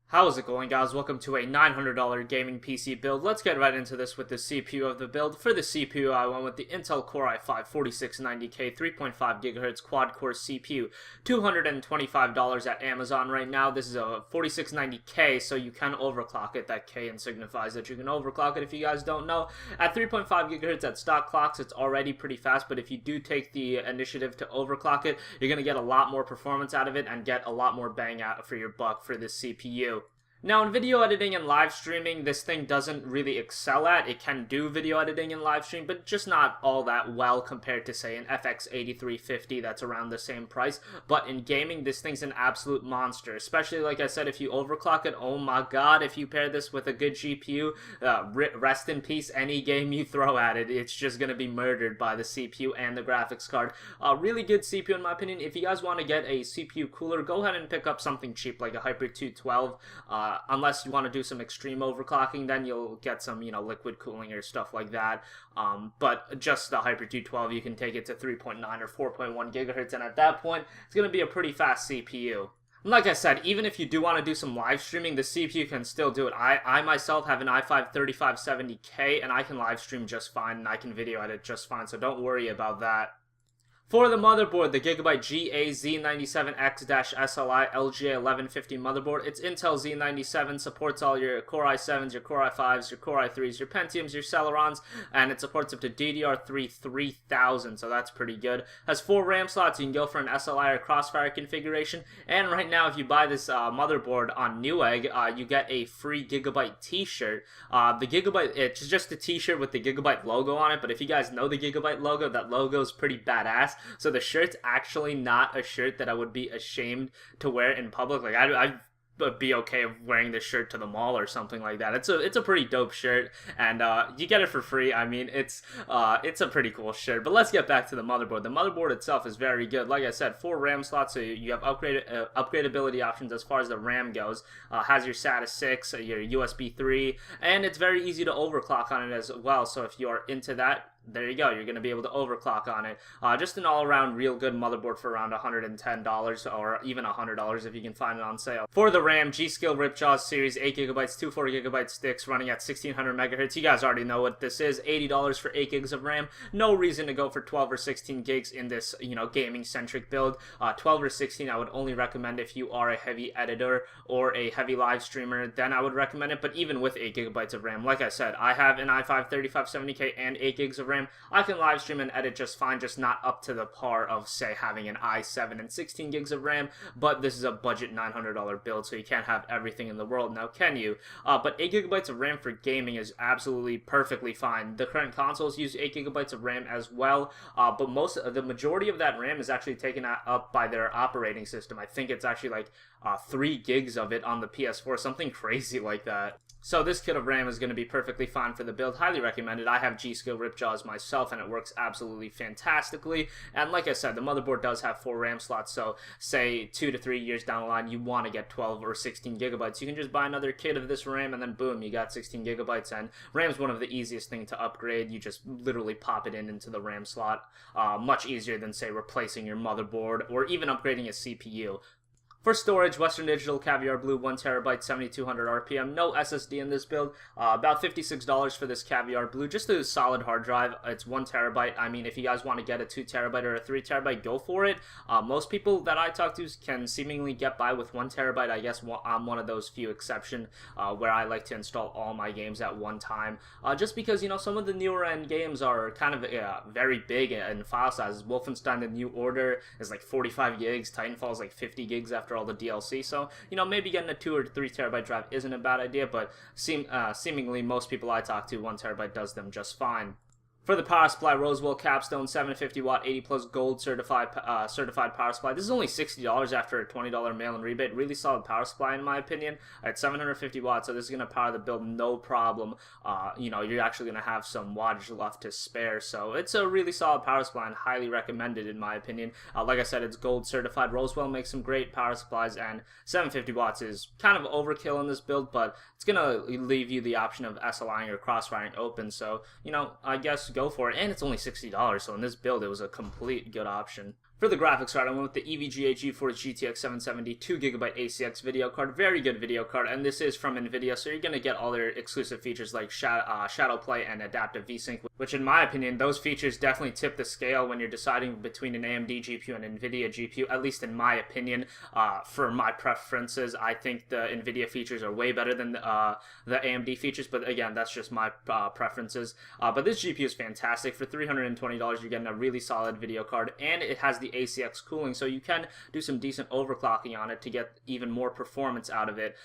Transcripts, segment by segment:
How's it going, guys? Welcome to a $900 gaming PC build. Let's get right into this with the CPU of the build. For the CPU, I went with the Intel Core i5 4690K 3.5 GHz quad-core CPU. $225 at Amazon right now. This is a 4690K, so you can overclock it. That K signifies that you can overclock it if you guys don't know. At 3.5 GHz at stock clocks, it's already pretty fast, but if you do take the initiative to overclock it, you're going to get a lot more performance out of it and get a lot more bang out for your buck for this CPU. Now, in video editing and live streaming, this thing doesn't really excel at. It can do video editing and live stream, but just not all that well compared to, say, an FX 8350 that's around the same price. But in gaming, this thing's an absolute monster, especially, like I said, if you overclock it. Oh my god, if you pair this with a good GPU, rest in peace, any game you throw at it, it's just going to be murdered by the CPU and the graphics card. Really good CPU, in my opinion. If you guys want to get a CPU cooler, go ahead and pick up something cheap like a Hyper 212. Unless you want to do some extreme overclocking, then you'll get some, liquid cooling or stuff like that. But just the Hyper 212, you can take it to 3.9 or 4.1 gigahertz, and at that point, it's going to be a pretty fast CPU. Like I said, even if you do want to do some live streaming, the CPU can still do it. I myself have an i5 3570K, and I can live stream just fine, and I can video edit just fine, so don't worry about that. For the motherboard, the Gigabyte GA-Z97X-SLI LGA1150 motherboard. It's Intel Z97, supports all your Core i7s, your Core i5s, your Core i3s, your Pentiums, your Celerons, and it supports up to DDR3 3000, so that's pretty good. Has 4 RAM slots. You can go for an SLI or Crossfire configuration, and right now, if you buy this motherboard on Newegg, you get a free Gigabyte t-shirt. The Gigabyte, it's just a t-shirt with the Gigabyte logo on it, but if you guys know the Gigabyte logo, that logo is pretty badass. So the shirt's actually not a shirt that I would be ashamed to wear in public. Like, I'd be okay wearing this shirt to the mall or something like that. It's a pretty dope shirt, and you get it for free. I mean, it's a pretty cool shirt. But let's get back to the motherboard. The motherboard itself is very good. Like I said, 4 RAM slots, so you have upgradability options as far as the RAM goes. Has your SATA 6, your USB 3, and it's very easy to overclock on it as well. So if you're into that, there you go, you're going to be able to overclock on it. Just an all-around real good motherboard for around $110 or even $100 if you can find it on sale. For the RAM, G.Skill Ripjaws Series 8GB, 240GB sticks running at 1600 MHz. You guys already know what this is. $80 for 8 gigs of RAM. No reason to go for 12 or 16 gigs in this, gaming-centric build. 12 or 16 I would only recommend if you are a heavy editor or a heavy live streamer, then I would recommend it. But even with 8 gigabytes of RAM, like I said, I have an i5 3570K and 8 gigs of RAM. I can live stream and edit just fine, just not up to the par of, say, having an i7 and 16 gigs of RAM, but this is a budget $900 build, so you can't have everything in the world now, can you? But 8 gigabytes of RAM for gaming is absolutely perfectly fine. The current consoles use 8 gigabytes of RAM as well, but the majority of that RAM is actually taken up by their operating system. I think it's actually like 3 gigs of it on the PS4, something crazy like that. So this kit of RAM is going to be perfectly fine for the build. Highly recommended. I have G.Skill Ripjaws myself, and it works absolutely fantastically. And like I said, the motherboard does have 4 RAM slots, so say 2 to 3 years down the line, you want to get 12 or 16 gigabytes. You can just buy another kit of this RAM, and then boom, you got 16 gigabytes. And RAM is one of the easiest things to upgrade. You just literally pop it into the RAM slot. Much easier than, say, replacing your motherboard or even upgrading a CPU. For storage, Western Digital Caviar Blue 1TB, 7200 RPM, no SSD in this build, about $56 for this Caviar Blue, just a solid hard drive. It's 1TB. I mean, if you guys want to get a 2TB or a 3TB, go for it. Most people that I talk to can seemingly get by with 1TB. I guess I'm one of those few exceptions where I like to install all my games at one time, just because, some of the newer end games are kind of very big in file sizes. Wolfenstein: The New Order is like 45 gigs, Titanfall is like 50 gigs after all the DLC, so maybe getting a 2 or 3TB drive isn't a bad idea, but seemingly most people I talk to, 1TB does them just fine. For the power supply, Rosewell Capstone 750 watt 80 plus gold certified power supply. This is only $60 after a $20 mail-in rebate. Really solid power supply in my opinion. At 750 watts, so this is going to power the build no problem. You're actually going to have some wattage left to spare, so it's a really solid power supply and highly recommended in my opinion. Like I said, it's gold certified. Rosewell makes some great power supplies, and 750 watts is kind of overkill in this build, but it's going to leave you the option of SLIing or crossfiring open, so I guess go for it. And it's only $60, so in this build it was a complete good option. For the graphics card, I went with the EVGA GeForce GTX 770 2GB ACX video card. Very good video card, and this is from NVIDIA, so you're going to get all their exclusive features like Shadow Play and Adaptive VSync, which in my opinion, those features definitely tip the scale when you're deciding between an AMD GPU and NVIDIA GPU, at least in my opinion. For my preferences, I think the NVIDIA features are way better than the AMD features, but again, that's just my preferences. But this GPU is fantastic. For $320, you're getting a really solid video card, and it has the ACX cooling, so you can do some decent overclocking on it to get even more performance out of it.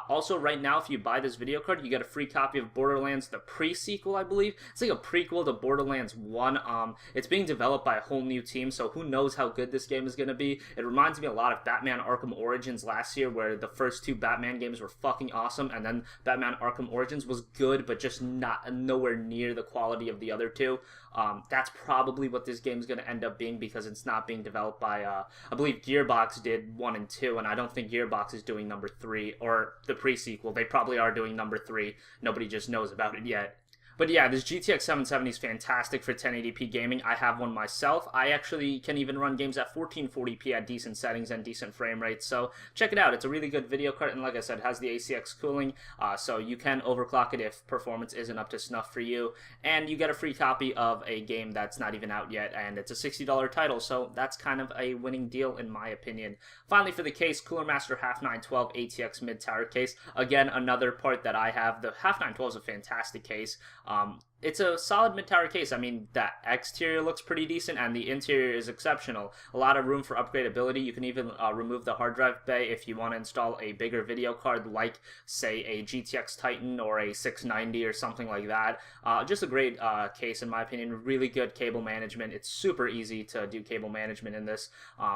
Also, right now, if you buy this video card, you get a free copy of Borderlands, the pre-sequel, I believe. It's like a prequel to Borderlands 1. It's being developed by a whole new team, so who knows how good this game is going to be. It reminds me a lot of Batman Arkham Origins last year, where the first two Batman games were fucking awesome, and then Batman Arkham Origins was good, but just nowhere near the quality of the other two. That's probably what this game is going to end up being, because it's not being developed by, I believe Gearbox did 1 and 2, and I don't think Gearbox is doing number 3, or the pre-sequel. They probably are doing number 3. Nobody just knows about it yet. But yeah, this GTX 770 is fantastic for 1080p gaming. I have one myself. I actually can even run games at 1440p at decent settings and decent frame rates. So check it out. It's a really good video card, and like I said, it has the ACX cooling, so you can overclock it if performance isn't up to snuff for you. And you get a free copy of a game that's not even out yet, and it's a $60 title, so that's kind of a winning deal in my opinion. Finally, for the case, Cooler Master Half 912 ATX mid-tower case. Again, another part that I have. The Half 912 is a fantastic case. It's a solid mid-tower case. I mean, the exterior looks pretty decent, and the interior is exceptional. A lot of room for upgradability. You can even remove the hard drive bay if you want to install a bigger video card, like, say, a GTX Titan or a 690 or something like that. Just a great case, in my opinion. Really good cable management. It's super easy to do cable management in this.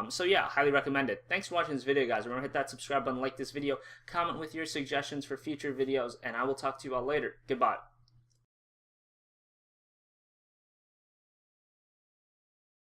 So yeah, highly recommend it. Thanks for watching this video, guys. Remember to hit that subscribe button, like this video, comment with your suggestions for future videos, and I will talk to you all later. Goodbye.